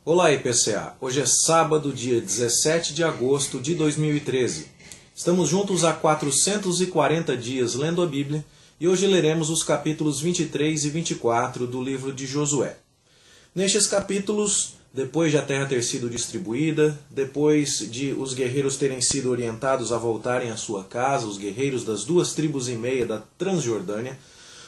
Olá, IPCA! Hoje é sábado, dia 17 de agosto de 2013. Estamos juntos há 440 dias lendo a Bíblia e hoje leremos os capítulos 23 e 24 do livro de Josué. Nestes capítulos, depois de a terra ter sido distribuída, depois de os guerreiros terem sido orientados a voltarem à sua casa, os guerreiros das 2,5 tribos da Transjordânia,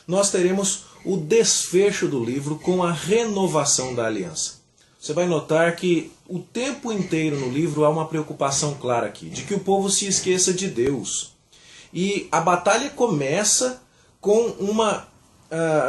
nós teremos o desfecho do livro com a renovação da aliança. Você vai notar que o tempo inteiro no livro há uma preocupação clara aqui, de que o povo se esqueça de Deus. E a batalha começa com uma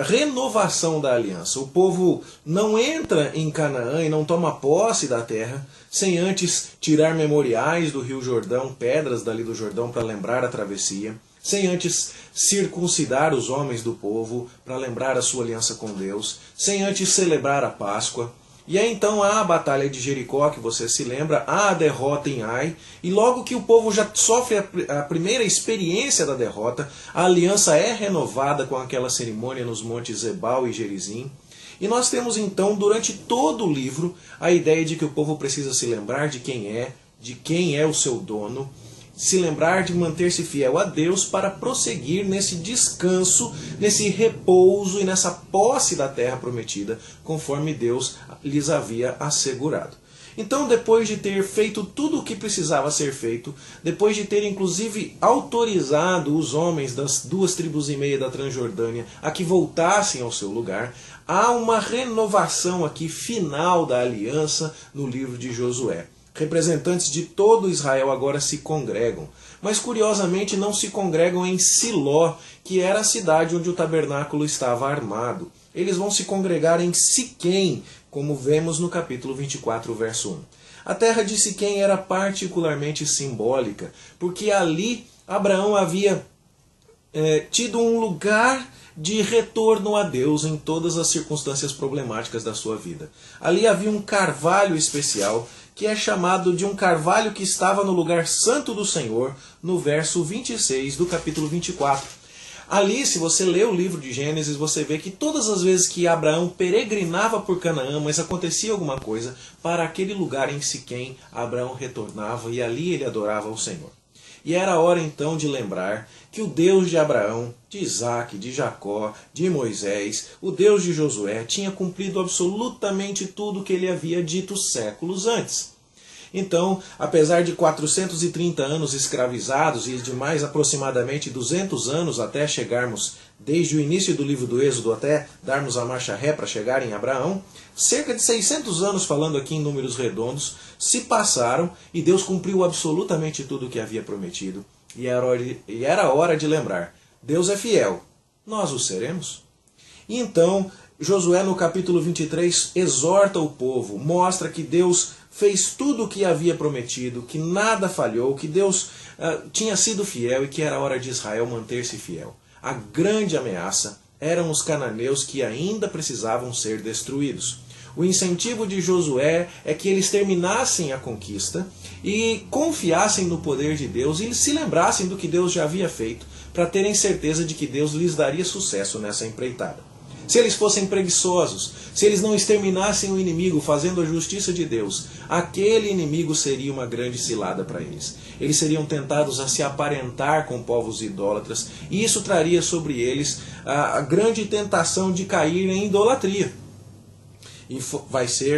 renovação da aliança. O povo não entra em Canaã e não toma posse da terra sem antes tirar memoriais do Rio Jordão, pedras dali do Jordão para lembrar a travessia, sem antes circuncidar os homens do povo para lembrar a sua aliança com Deus, sem antes celebrar a Páscoa. E aí então há a batalha de Jericó, que você se lembra, há a derrota em Ai, e logo que o povo já sofre a primeira experiência da derrota, a aliança é renovada com aquela cerimônia nos montes Ebal e Gerizim. E nós temos então, durante todo o livro, a ideia de que o povo precisa se lembrar de quem é o seu dono, se lembrar de manter-se fiel a Deus para prosseguir nesse descanso, nesse repouso e nessa posse da terra prometida, conforme Deus lhes havia assegurado. Então, depois de ter feito tudo o que precisava ser feito, depois de ter inclusive autorizado os homens das 2,5 tribos da Transjordânia a que voltassem ao seu lugar, há uma renovação aqui final da aliança no livro de Josué. Representantes de todo Israel agora se congregam, mas curiosamente não se congregam em Siló, que era a cidade onde o tabernáculo estava armado. Eles vão se congregar em Siquém, como vemos no capítulo 24, verso 1. A terra de Siquém era particularmente simbólica, porque ali Abraão havia tido um lugar de retorno a Deus em todas as circunstâncias problemáticas da sua vida. Ali havia um carvalho especial, que é chamado de um carvalho que estava no lugar santo do Senhor, no verso 26 do capítulo 24. Ali, se você lê o livro de Gênesis, você vê que todas as vezes que Abraão peregrinava por Canaã, mas acontecia alguma coisa, para aquele lugar em Siquém, Abraão retornava e ali ele adorava ao Senhor. E era a hora então de lembrar que o Deus de Abraão, de Isaac, de Jacó, de Moisés, o Deus de Josué, tinha cumprido absolutamente tudo o que ele havia dito séculos antes. Então, apesar de 430 anos escravizados e de mais aproximadamente 200 anos até chegarmos, desde o início do livro do Êxodo até darmos a marcha ré para chegar em Abraão, cerca de 600 anos, falando aqui em números redondos, se passaram e Deus cumpriu absolutamente tudo o que havia prometido. E era hora de lembrar, Deus é fiel, nós o seremos? E então, Josué no capítulo 23 exorta o povo, mostra que Deus fez tudo o que havia prometido, que nada falhou, que Deus tinha sido fiel e que era hora de Israel manter-se fiel. A grande ameaça eram os cananeus que ainda precisavam ser destruídos. O incentivo de Josué é que eles terminassem a conquista e confiassem no poder de Deus e se lembrassem do que Deus já havia feito, para terem certeza de que Deus lhes daria sucesso nessa empreitada. Se eles fossem preguiçosos, se eles não exterminassem o inimigo fazendo a justiça de Deus, aquele inimigo seria uma grande cilada para eles. Eles seriam tentados a se aparentar com povos idólatras, e isso traria sobre eles a grande tentação de cair em idolatria. E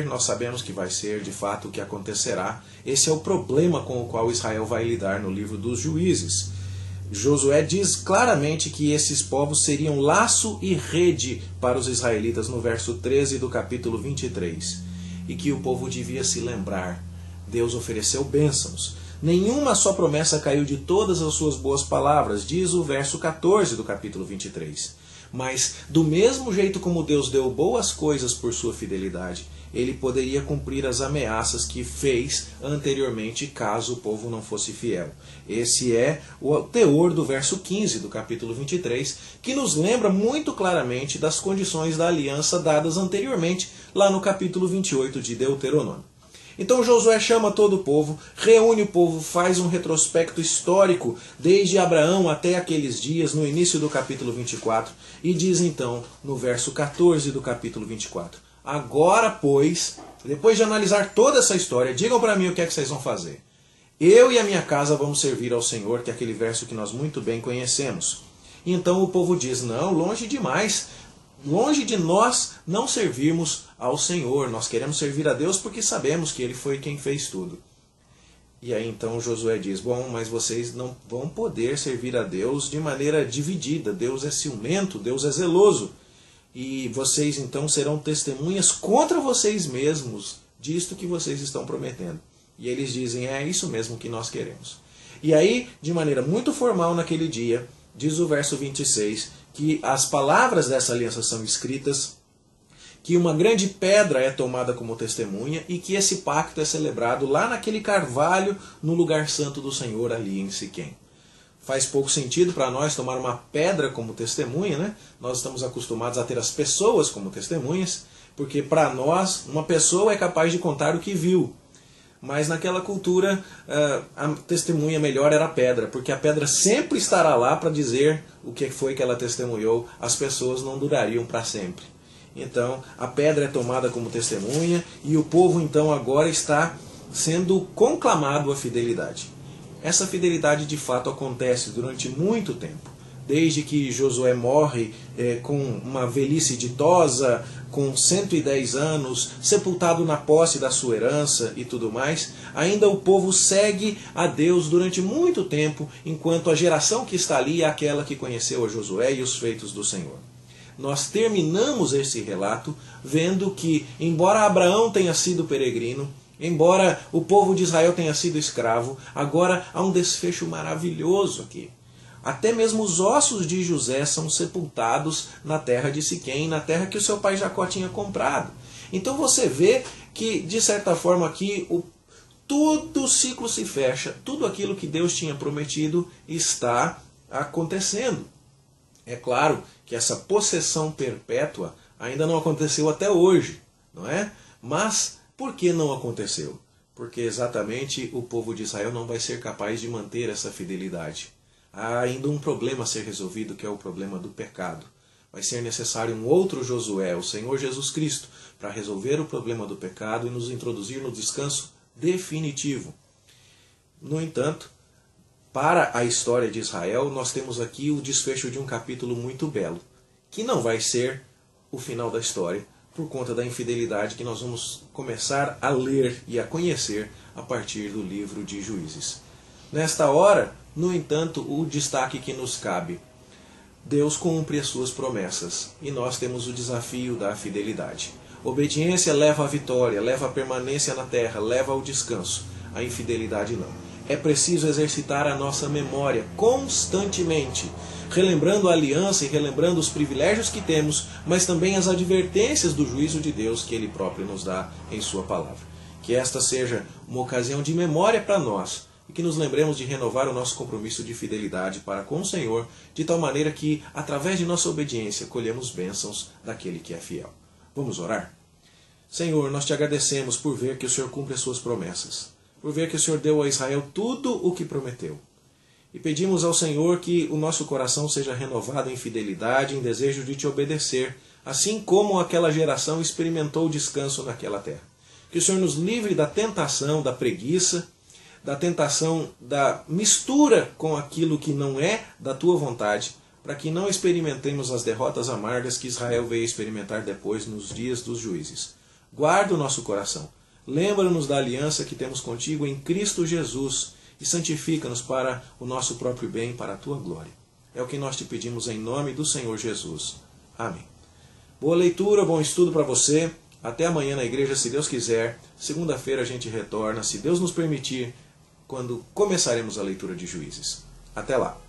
nós sabemos que vai ser de fato o que acontecerá. Esse é o problema com o qual Israel vai lidar no livro dos Juízes. Josué diz claramente que esses povos seriam laço e rede para os israelitas no verso 13 do capítulo 23. E que o povo devia se lembrar. Deus ofereceu bênçãos. Nenhuma só promessa caiu de todas as suas boas palavras, diz o verso 14 do capítulo 23. Mas, do mesmo jeito como Deus deu boas coisas por sua fidelidade, ele poderia cumprir as ameaças que fez anteriormente caso o povo não fosse fiel. Esse é o teor do verso 15 do capítulo 23, que nos lembra muito claramente das condições da aliança dadas anteriormente, lá no capítulo 28 de Deuteronômio. Então Josué chama todo o povo, reúne o povo, faz um retrospecto histórico desde Abraão até aqueles dias, no início do capítulo 24, e diz então, no verso 14 do capítulo 24, agora, pois, depois de analisar toda essa história, digam para mim o que é que vocês vão fazer. Eu e a minha casa vamos servir ao Senhor, que é aquele verso que nós muito bem conhecemos. E então o povo diz, não, longe demais, longe de nós não servirmos ao Senhor. Nós queremos servir a Deus porque sabemos que Ele foi quem fez tudo. E aí então Josué diz, bom, mas vocês não vão poder servir a Deus de maneira dividida. Deus é ciumento, Deus é zeloso. E vocês então serão testemunhas contra vocês mesmos disto que vocês estão prometendo. E eles dizem, é isso mesmo que nós queremos. E aí, de maneira muito formal naquele dia, diz o verso 26, que as palavras dessa aliança são escritas, que uma grande pedra é tomada como testemunha e que esse pacto é celebrado lá naquele carvalho no lugar santo do Senhor ali em Siquém. Faz pouco sentido para nós tomar uma pedra como testemunha, né? Nós estamos acostumados a ter as pessoas como testemunhas, porque para nós uma pessoa é capaz de contar o que viu. Mas naquela cultura a testemunha melhor era a pedra, porque a pedra sempre estará lá para dizer o que foi que ela testemunhou, as pessoas não durariam para sempre. Então, a pedra é tomada como testemunha e o povo então agora está sendo conclamado à fidelidade. Essa fidelidade de fato acontece durante muito tempo. Desde que Josué morre com uma velhice ditosa, com 110 anos, sepultado na posse da sua herança e tudo mais, ainda o povo segue a Deus durante muito tempo, enquanto a geração que está ali é aquela que conheceu a Josué e os feitos do Senhor. Nós terminamos esse relato vendo que, embora Abraão tenha sido peregrino, embora o povo de Israel tenha sido escravo, agora há um desfecho maravilhoso aqui. Até mesmo os ossos de José são sepultados na terra de Siquém, na terra que o seu pai Jacó tinha comprado. Então você vê que, de certa forma, aqui todo o ciclo se fecha, tudo aquilo que Deus tinha prometido está acontecendo. É claro que essa possessão perpétua ainda não aconteceu até hoje, não é? Mas por que não aconteceu? Porque exatamente o povo de Israel não vai ser capaz de manter essa fidelidade. Há ainda um problema a ser resolvido, que é o problema do pecado. Vai ser necessário um outro Josué, o Senhor Jesus Cristo, para resolver o problema do pecado e nos introduzir no descanso definitivo. No entanto, para a história de Israel, nós temos aqui o desfecho de um capítulo muito belo, que não vai ser o final da história, por conta da infidelidade que nós vamos começar a ler e a conhecer a partir do livro de Juízes. Nesta hora, no entanto, o destaque que nos cabe: Deus cumpre as suas promessas e nós temos o desafio da fidelidade. Obediência leva à vitória, leva à permanência na terra, leva ao descanso. A infidelidade não. É preciso exercitar a nossa memória constantemente, relembrando a aliança e relembrando os privilégios que temos, mas também as advertências do juízo de Deus que Ele próprio nos dá em Sua palavra. Que esta seja uma ocasião de memória para nós e que nos lembremos de renovar o nosso compromisso de fidelidade para com o Senhor, de tal maneira que, através de nossa obediência, colhemos bênçãos daquele que é fiel. Vamos orar? Senhor, nós te agradecemos por ver que o Senhor cumpre as suas promessas, por ver que o Senhor deu a Israel tudo o que prometeu. E pedimos ao Senhor que o nosso coração seja renovado em fidelidade, em desejo de te obedecer, assim como aquela geração experimentou o descanso naquela terra. Que o Senhor nos livre da tentação, da preguiça, da tentação da mistura com aquilo que não é da tua vontade, para que não experimentemos as derrotas amargas que Israel veio experimentar depois nos dias dos juízes. Guarda o nosso coração. Lembra-nos da aliança que temos contigo em Cristo Jesus e santifica-nos para o nosso próprio bem, para a tua glória. É o que nós te pedimos em nome do Senhor Jesus. Amém. Boa leitura, bom estudo para você. Até amanhã na igreja, se Deus quiser. Segunda-feira a gente retorna, se Deus nos permitir, quando começaremos a leitura de Juízes. Até lá.